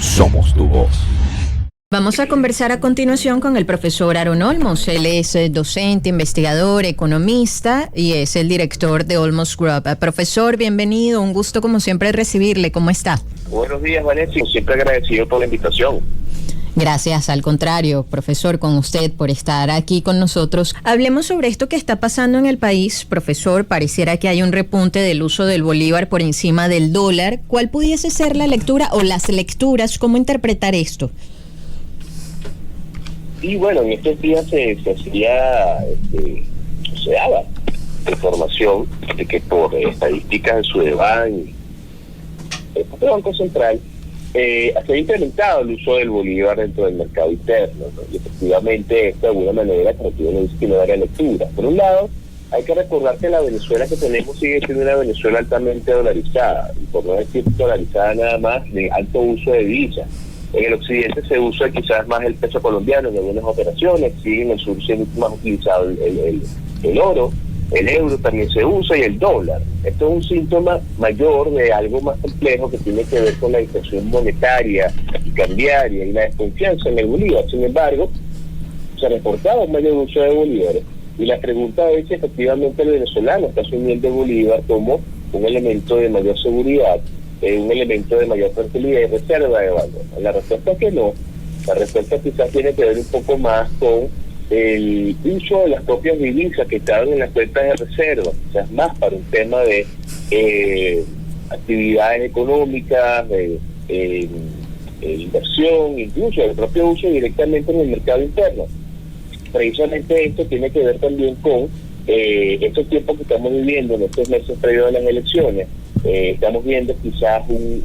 somos tu voz. Vamos a conversar a continuación con el profesor Aaron Olmos. Él es docente, investigador, economista y es el director de Olmos Group. Profesor, bienvenido. Un gusto como siempre recibirle. ¿Cómo está? Buenos días, Vanessa. Siempre agradecido por la invitación. Gracias, al contrario, profesor, con usted por estar aquí con nosotros. Hablemos sobre esto que está pasando en el país. Profesor, pareciera que hay un repunte del uso del bolívar por encima del dólar. ¿Cuál pudiese ser la lectura o las lecturas? ¿Cómo interpretar esto? Y bueno, en estos días se daba información de que por estadísticas de Sudeban y el propio Banco Central se ha incrementado el uso del bolívar dentro del mercado interno, ¿no? Y efectivamente esto de alguna manera, como tú lo dices, tiene varias lecturas. Por un lado, hay que recordar que la Venezuela que tenemos sigue siendo una Venezuela altamente dolarizada, y por no decir dolarizada nada más, de alto uso de divisas. En el occidente se usa quizás más el peso colombiano en algunas operaciones, sí, en el sur siendo más utilizado el oro, el euro también se usa y el dólar. Esto es un síntoma mayor de algo más complejo que tiene que ver con la inflación monetaria y cambiaria y la desconfianza en el bolívar. Sin embargo, se ha reportado un mayor uso de bolívares y la pregunta es si efectivamente el venezolano está asumiendo el bolívar como un elemento de mayor seguridad, un elemento de mayor tranquilidad y reserva de valor. La respuesta es que no. La respuesta quizás tiene que ver un poco más con el uso de las propias divisas que estaban en las cuentas de reserva, quizás más para un tema de actividades económicas, de inversión, incluso el propio uso directamente en el mercado interno. Precisamente esto tiene que ver también con estos tiempos que estamos viviendo en estos meses previos a las elecciones. Estamos viendo quizás un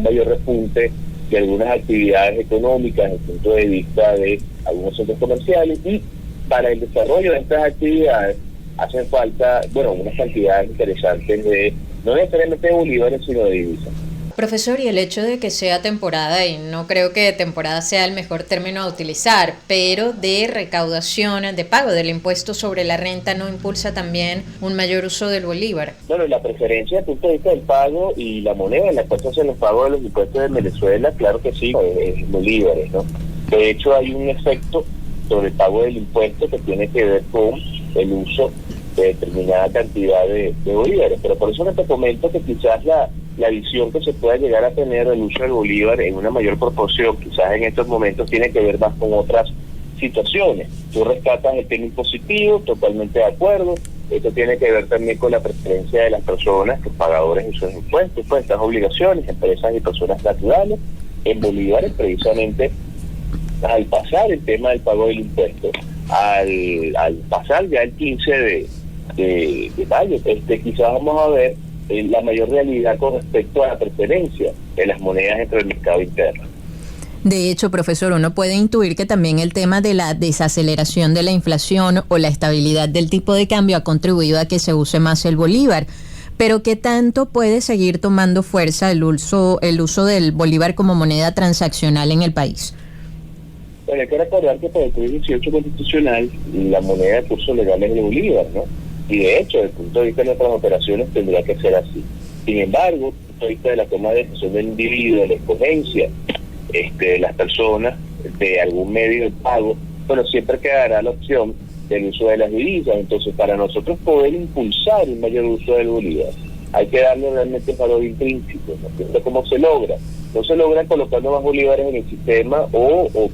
mayor repunte de algunas actividades económicas desde el punto de vista de algunos centros comerciales, y para el desarrollo de estas actividades hacen falta, unas cantidades interesantes de, no necesariamente de bolívares, sino de divisas. Profesor, y el hecho de que sea temporada, y no creo que temporada sea el mejor término a utilizar, pero de recaudación, de pago del impuesto sobre la renta, ¿no impulsa también un mayor uso del bolívar? Bueno, la preferencia desde el punto de vista del pago y la moneda en la cual se hacen los pagos de los impuestos de Venezuela, claro que sí, es bolívares, ¿no? De hecho, hay un efecto sobre el pago del impuesto que tiene que ver con el uso de determinada cantidad de bolívares, pero por eso te comento que quizás la visión que se pueda llegar a tener del uso del bolívar en una mayor proporción, quizás en estos momentos, tiene que ver más con otras situaciones. Tú rescatas el tema impositivo, totalmente de acuerdo. Esto tiene que ver también con la preferencia de las personas, los pagadores de sus impuestos, pues estas obligaciones, empresas y personas naturales, en bolívares, precisamente al pasar el tema del pago del impuesto, al pasar ya el 15 de mayo, quizás vamos a ver la mayor realidad con respecto a la preferencia de las monedas dentro del mercado interno. De hecho, profesor, uno puede intuir que también el tema de la desaceleración de la inflación o la estabilidad del tipo de cambio ha contribuido a que se use más el bolívar. Pero ¿qué tanto puede seguir tomando fuerza el uso del bolívar como moneda transaccional en el país? Bueno, hay que recordar que por el Código 18 constitucional la moneda de curso legal es el bolívar, ¿no? Y de hecho, desde el punto de vista de nuestras operaciones tendría que ser así. Sin embargo, desde el punto de vista de la toma de decisión del individuo, de la escogencia de las personas, de algún medio de pago, siempre quedará la opción del uso de las divisas. Entonces, para nosotros poder impulsar un mayor uso del bolívar, hay que darle realmente un valor intrínseco, ¿no? ¿Cómo se logra? No se logra colocando más bolívares en el sistema o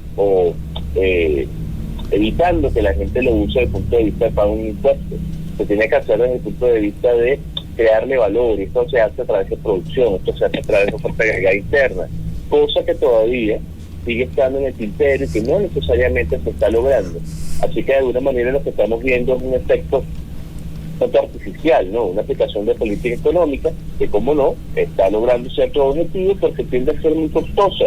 evitando que la gente lo use desde el punto de vista de pago un impuesto. Se tiene que hacer desde el punto de vista de crearle valor, y esto se hace a través de producción, esto se hace a través de oferta agregada interna, cosa que todavía sigue estando en el tintero y que no necesariamente se está logrando. Así que de alguna manera lo que estamos viendo es un efecto tanto artificial, ¿no? Una aplicación de política económica que, como no, está logrando ciertos objetivos porque tiende a ser muy costosa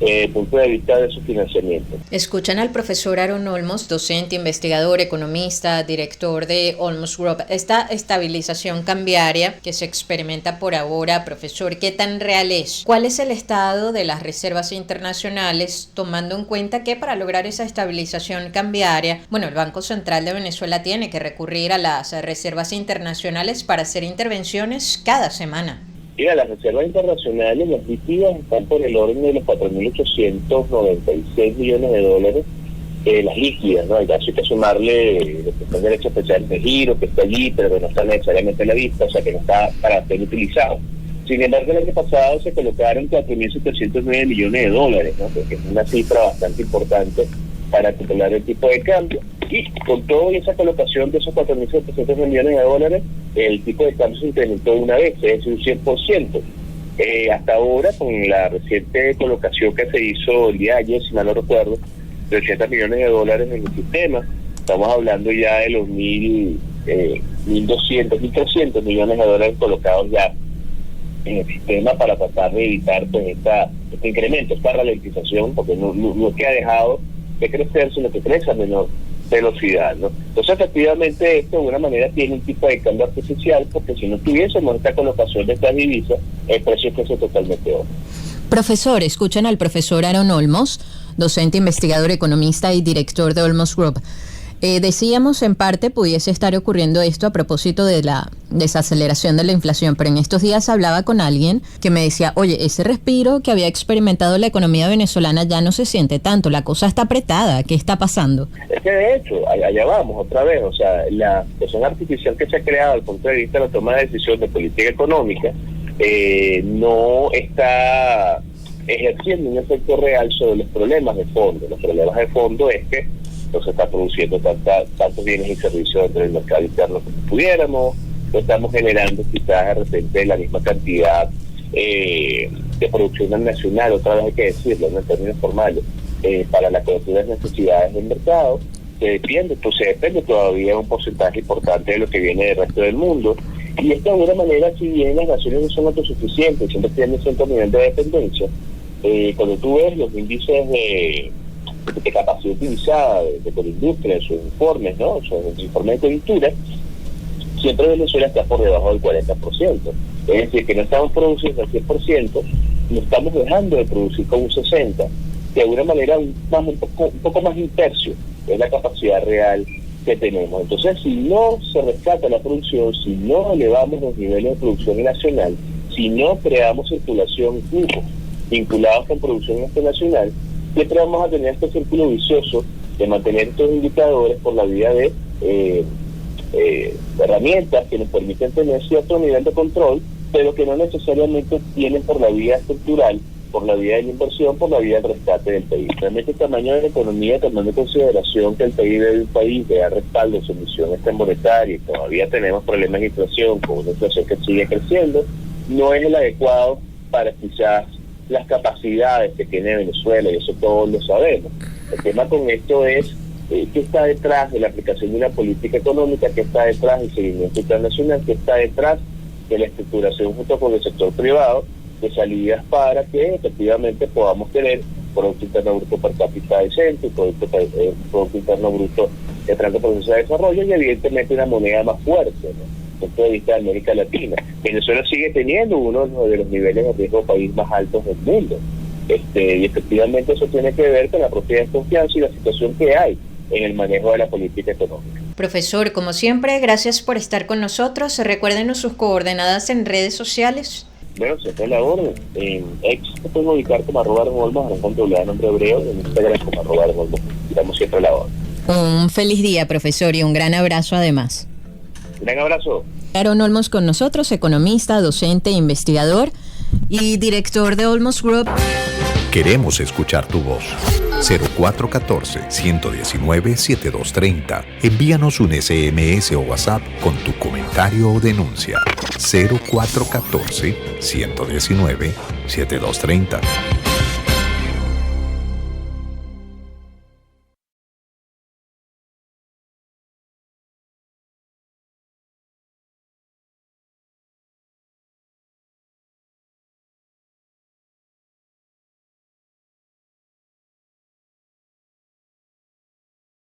desde el punto de vista de su financiamiento. Escuchan al profesor Aaron Olmos, docente, investigador, economista, director de Olmos Group. Esta estabilización cambiaria que se experimenta por ahora, profesor, ¿qué tan real es? ¿Cuál es el estado de las reservas internacionales, tomando en cuenta que para lograr esa estabilización cambiaria, el Banco Central de Venezuela tiene que recurrir a las reservas internacionales para hacer intervenciones cada semana? Mira, las reservas internacionales, las líquidas, están por el orden de los 4.896 millones de dólares, las líquidas, ¿no? Hay que sumarle lo que son derechos especiales de giro, que está allí, pero que no está necesariamente a la vista, o sea, que no está para ser utilizado. Sin embargo, el año pasado se colocaron 4.709 millones de dólares, ¿no? Porque es una cifra bastante importante para controlar el tipo de cambio. Y con toda esa colocación de esos 4.700 millones de dólares, el tipo de cambio se incrementó una vez, es decir, un 100%. Hasta ahora, con la reciente colocación que se hizo el día de ayer, si mal no recuerdo, de 80 millones de dólares en el sistema, estamos hablando ya de los 1.200, 1.300 millones de dólares colocados ya en el sistema para tratar de evitar pues este incremento, esta ralentización, porque no es que ha dejado de crecer, sino que crece a menor velocidad, ¿no? Entonces, efectivamente, esto de alguna manera tiene un tipo de cambio artificial, porque si no tuviésemos esta colocación de estas divisas, el precio fuese totalmente otro. Profesor, escuchan al profesor Aaron Olmos, docente, investigador, economista y director de Olmos Group. Decíamos, en parte, pudiese estar ocurriendo esto a propósito de la desaceleración de la inflación, pero en estos días hablaba con alguien que me decía, oye, ese respiro que había experimentado la economía venezolana ya no se siente tanto, la cosa está apretada, ¿qué está pasando? Es que de hecho, allá vamos otra vez, o sea, la situación artificial que se ha creado desde el punto de vista de la toma de decisión de política económica no está ejerciendo un efecto real sobre los problemas de fondo. Los problemas de fondo es que no se está produciendo tantos bienes y servicios dentro del mercado interno como pudiéramos, no estamos generando quizás de repente la misma cantidad de producción nacional, otra vez hay que decirlo, ¿no? En términos formales, para la cobertura de necesidades del mercado, se depende todavía un porcentaje importante de lo que viene del resto del mundo, y esto de alguna manera, si bien las naciones no son autosuficientes, siempre tienen cierto nivel de dependencia, cuando tú ves los índices de capacidad utilizada de la industria, sus informes, ¿no? Sus informes de coyuntura, siempre Venezuela está por debajo del 40%. Es decir, que no estamos produciendo al 100%, no estamos dejando de producir con un 60%, que de alguna manera un poco más de un tercio es la capacidad real que tenemos. Entonces, si no se rescata la producción, si no elevamos los niveles de producción nacional, si no creamos circulación y flujos vinculados con producción nacional, siempre vamos a tener este círculo vicioso de mantener estos indicadores por la vía de herramientas que nos permiten tener cierto nivel de control, pero que no necesariamente tienen por la vía estructural, por la vía de la inversión, por la vía del rescate del país. Realmente el tamaño de la economía, tomando en consideración que el PIB de un país le da respaldo a su emisión monetaria y todavía tenemos problemas de inflación, con una inflación que sigue creciendo, no es el adecuado para quizás las capacidades que tiene Venezuela, y eso todos lo sabemos. El tema con esto es qué está detrás de la aplicación de una política económica, qué está detrás del seguimiento internacional, qué está detrás de la estructuración junto con el sector privado de salidas para que efectivamente podamos tener Producto Interno Bruto per cápita decente, Producto Interno Bruto de franco proceso de desarrollo y evidentemente una moneda más fuerte, ¿no? Desde el punto de vista de América Latina. Venezuela sigue teniendo uno de los niveles de riesgo país más altos del mundo. Y efectivamente eso tiene que ver con la propia desconfianza y la situación que hay en el manejo de la política económica. Profesor, como siempre, gracias por estar con nosotros. Recuérdenos sus coordenadas en redes sociales. Bueno, siempre la orden. En X se pueden ubicar como @Olmos, con doble nombre hebreo, y en Instagram como @Olmos. Damos siempre la orden. Un feliz día, profesor, y un gran abrazo además. Gran abrazo. Aaron Olmos con nosotros, economista, docente, investigador y director de Olmos Group. Queremos escuchar tu voz. 0414-119-7230. Envíanos un SMS o WhatsApp con tu comentario o denuncia. 0414-119-7230.